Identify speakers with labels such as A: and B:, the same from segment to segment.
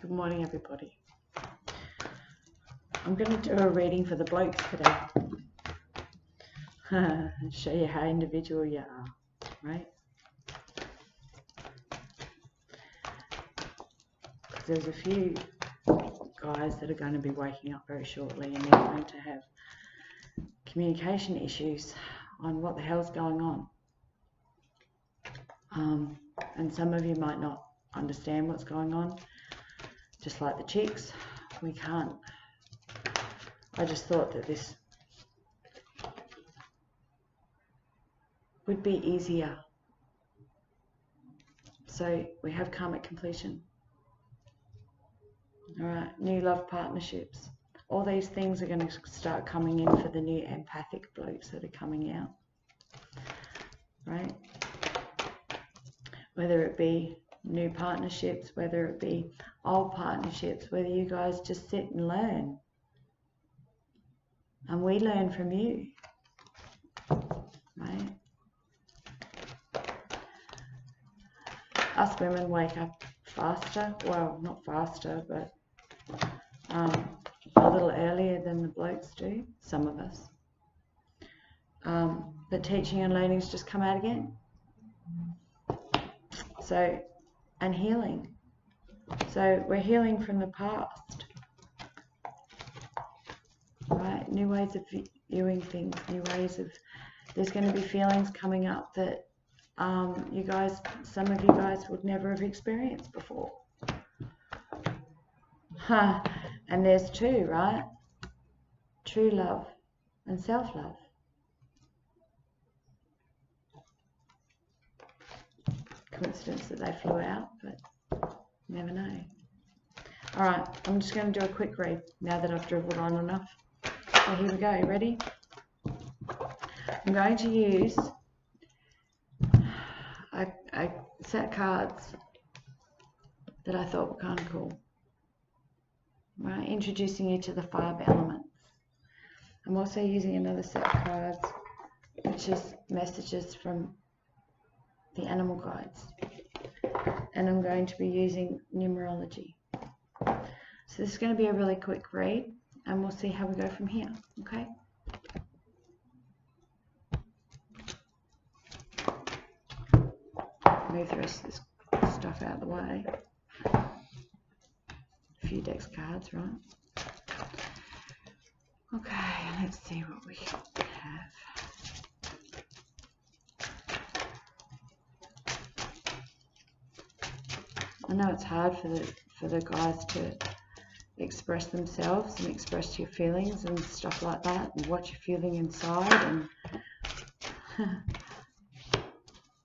A: Good morning, everybody. I'm going to do a reading for the blokes today. And show you how individual you are, right? Because there's a few guys that are going to be waking up very shortly and they're going to have communication issues on what the hell's going on. And some of you might not understand what's going on. Just like the chicks, we can't. I just thought that this would be easier. So we have karmic completion. All right, new love partnerships. All these things are going to start coming in for the new empathic blokes that are coming out. Right? Whether it be new partnerships, whether it be old partnerships, whether you guys just sit and learn. And we learn from you. Right? Us women wake up faster. Well, not faster, but a little earlier than the blokes do. Some of us. But teaching and learning's just come out again. So, and healing. So we're healing from the past. Right? New ways of viewing things, new ways of, there's going to be feelings coming up that you guys, some of you guys would never have experienced before. And there's two, right? True love and self-love. Coincidence that they flew out, but never know. All right, I'm just going to do a quick read now that I've dribbled on enough. So here we go. You ready? I'm going to use a set of cards that I thought were kind of cool. Right, introducing you to the 5 elements. I'm also using another set of cards, which is messages from the animal guides. And I'm going to be using numerology. So this is going to be a really quick read, and we'll see how we go from here, okay? Move the rest of this stuff out of the way. A few dex cards, right? Okay, let's see what we have. I know it's hard for the guys to express themselves and express your feelings and stuff like that, and what you're feeling inside, and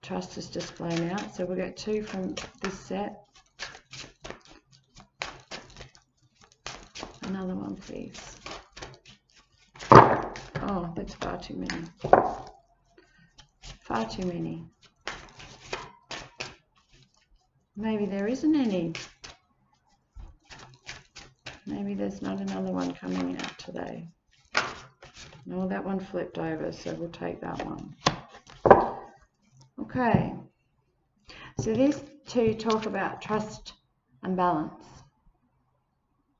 A: trust is just blown out. So we'll get 2 from this set. Another one, please. Oh, that's far too many. Far too many. Maybe there isn't any. Maybe there's not another one coming out today. No, that one flipped over, so we'll take that one. Okay. So these 2 talk about trust and balance.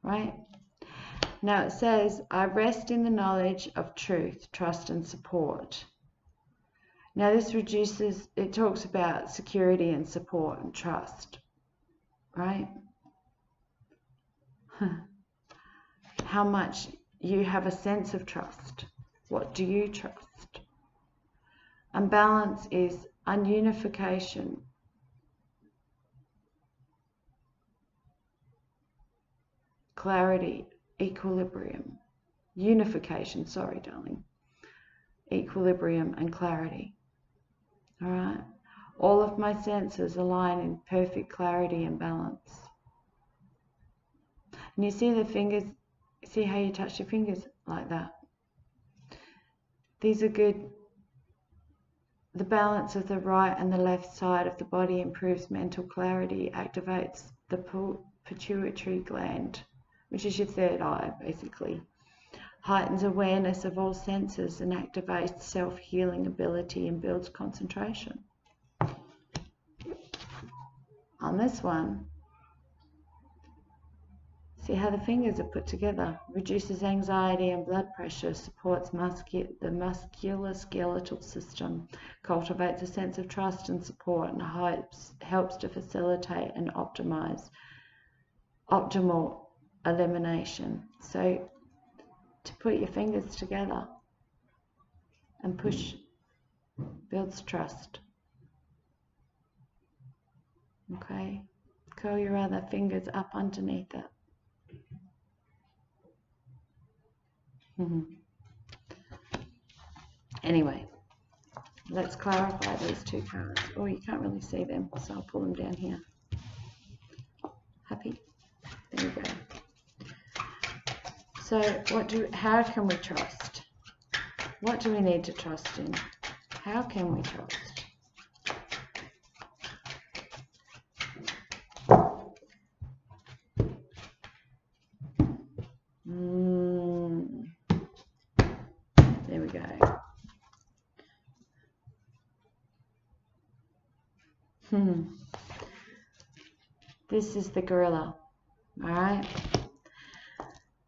A: Right? Now it says, I rest in the knowledge of truth, trust and support. Now this reduces, it talks about security and support and trust, right? How much you have a sense of trust. What do you trust? And balance is ununification. Clarity, equilibrium. Unification, sorry darling. Equilibrium and clarity. All right, all of my senses align in perfect clarity and balance. And you see the fingers, see how you touch your fingers like that? These are good. The balance of the right and the left side of the body improves mental clarity, activates the pituitary gland, which is your 3rd eye, basically. Heightens awareness of all senses and activates self-healing ability and builds concentration. On this one, See how the fingers are put together. Reduces anxiety and blood pressure, supports the musculoskeletal system, cultivates a sense of trust and support, and helps to facilitate and optimal elimination. So to put your fingers together and push builds trust. Okay, curl your other fingers up underneath it. Anyway, let's clarify these two cards. Oh, you can't really see them, so I'll pull them down here. Happy? There you go. So how can we trust? What do we need to trust in? How can we trust? There we go. This is the gorilla, all right?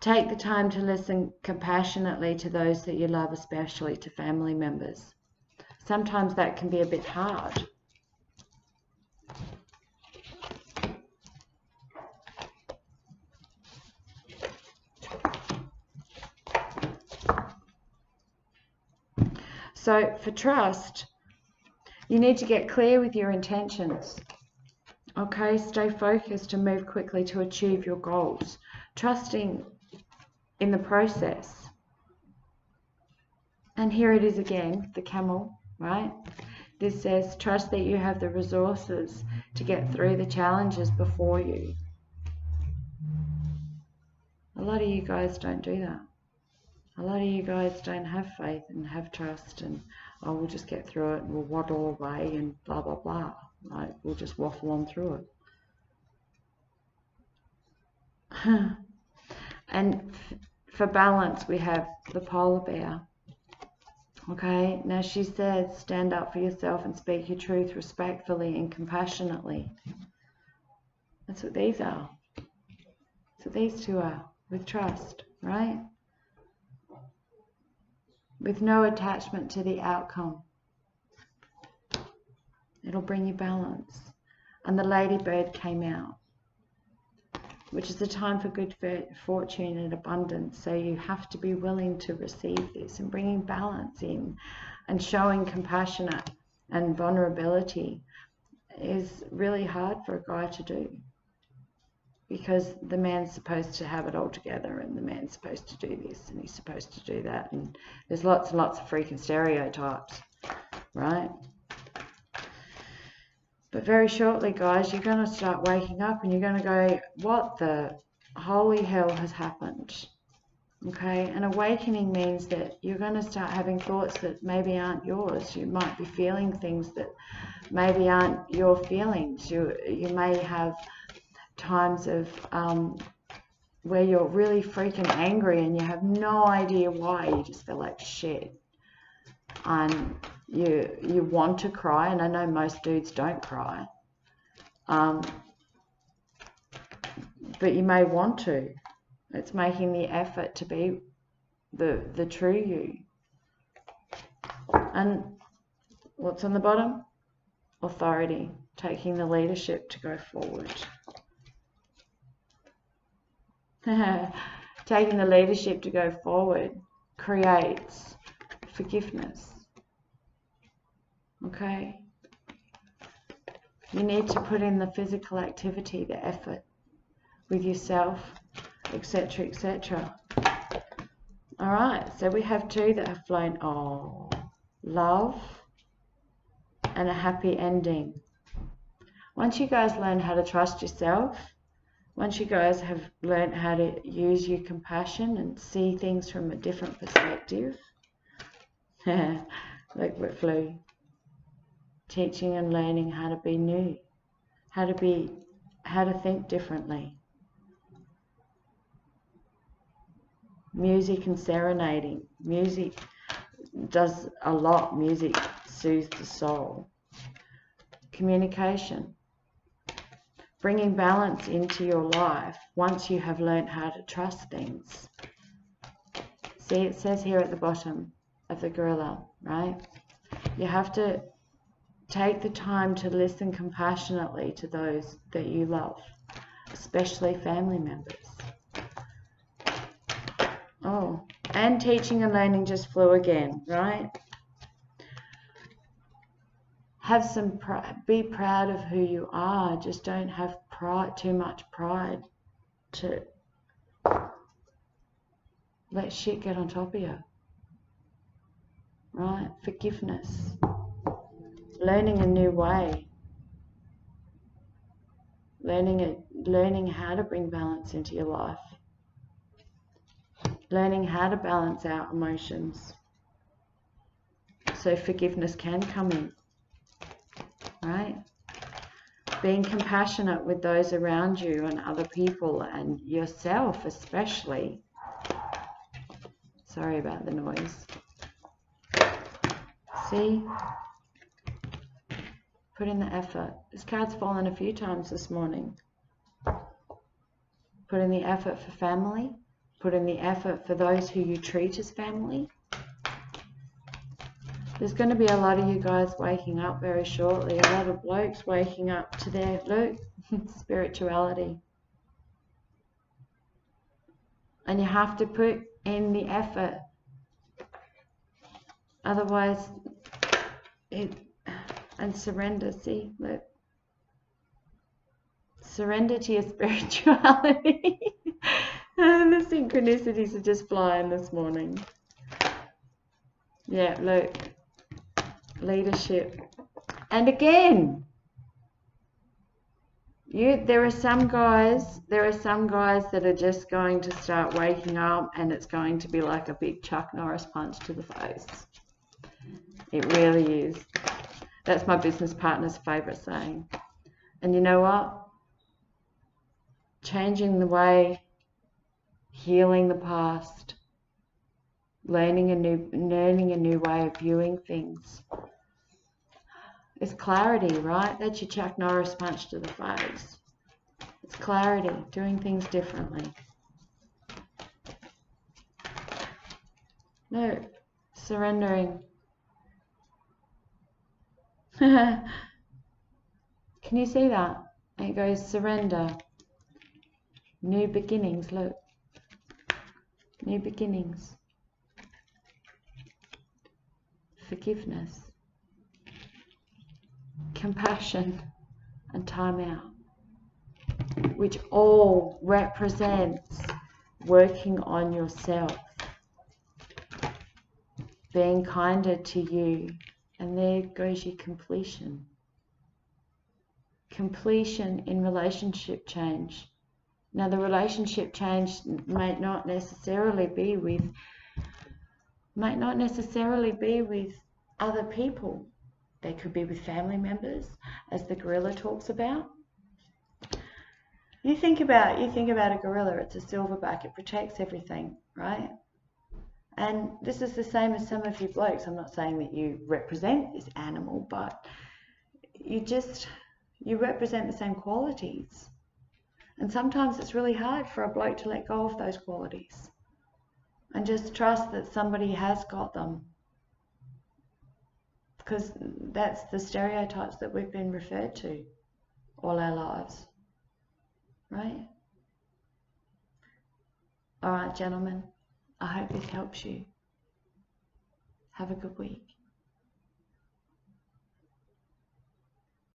A: Take the time to listen compassionately to those that you love, especially to family members. Sometimes that can be a bit hard. So for trust, you need to get clear with your intentions. Okay, stay focused and move quickly to achieve your goals. Trusting in the process. And here it is again, the camel, right? This says, trust that you have the resources to get through the challenges before you. A lot of you guys don't do that. A lot of you guys don't have faith and have trust and, oh, we'll just get through it and we'll waddle away and blah, blah, blah. Right? We'll just waffle on through it. And for balance, we have the polar bear. Okay, now she says, stand up for yourself and speak your truth respectfully and compassionately. That's what these are. That's what these two are, with trust, right? With no attachment to the outcome. It'll bring you balance. And the ladybird came out, which is a time for good fortune and abundance. So you have to be willing to receive this, and bringing balance in and showing compassion and vulnerability is really hard for a guy to do, because the man's supposed to have it all together and the man's supposed to do this and he's supposed to do that, and there's lots and lots of freaking stereotypes, right? But very shortly, guys, you're going to start waking up and you're going to go, what the holy hell has happened? Okay, and awakening means that you're going to start having thoughts that maybe aren't yours. You might be feeling things that maybe aren't your feelings. You may have times of where you're really freaking angry and you have no idea why. You just feel like shit. And you want to cry, and I know most dudes don't cry, but you may want to. It's making the effort to be the true you. And what's on the bottom? Authority, taking the leadership to go forward. Taking the leadership to go forward creates forgiveness. Okay? You need to put in the physical activity, the effort with yourself, etc., etc. All right, so we have two that have flown. Oh, love and a happy ending. Once you guys learn how to trust yourself, once you guys have learned how to use your compassion and see things from a different perspective, like what flew. Teaching and learning how to be new, how to think differently. Music and serenading. Music does a lot. Music soothes the soul. Communication. bringing balance into your life once you have learned how to trust things. See, it says here at the bottom of the gorilla, right? You have to take the time to listen compassionately to those that you love, especially family members. Oh, and teaching and learning just flew again, right? Have some pride, be proud of who you are. Just don't have pride, too much pride to let shit get on top of you, right? Forgiveness, learning a new way, learning how to bring balance into your life, learning how to balance out emotions so forgiveness can come in, right? Being compassionate with those around you and other people and yourself especially. Sorry about the noise. See? Put in the effort. This card's fallen a few times this morning. Put in the effort for family. Put in the effort for those who you treat as family. There's going to be a lot of you guys waking up very shortly. A lot of blokes waking up to their spirituality. And you have to put in the effort. Otherwise, and surrender. See, look. Surrender to your spirituality. And the synchronicities are just flying this morning. Yeah, look. Leadership. And again, there are some guys that are just going to start waking up and it's going to be like a big Chuck Norris punch to the face. It really is. That's my business partner's favourite saying. And you know what? Changing the way, healing the past, learning a new way of viewing things. It's clarity, right? That's your Chuck Norris punch to the face. It's clarity, doing things differently. No, surrendering. Can you see that? It goes surrender. New beginnings, look. New beginnings. Forgiveness. Compassion and time out, which all represents working on yourself, being kinder to you, and there goes your completion. Completion in relationship change. Now, the relationship change might not necessarily be with other people. They could be with family members, as the gorilla talks about. You think about a gorilla, it's a silverback, it protects everything, right? And this is the same as some of you blokes. I'm not saying that you represent this animal, but you represent the same qualities. And sometimes it's really hard for a bloke to let go of those qualities and just trust that somebody has got them. Because that's the stereotypes that we've been referred to all our lives, right? All right, gentlemen, I hope this helps you. Have a good week.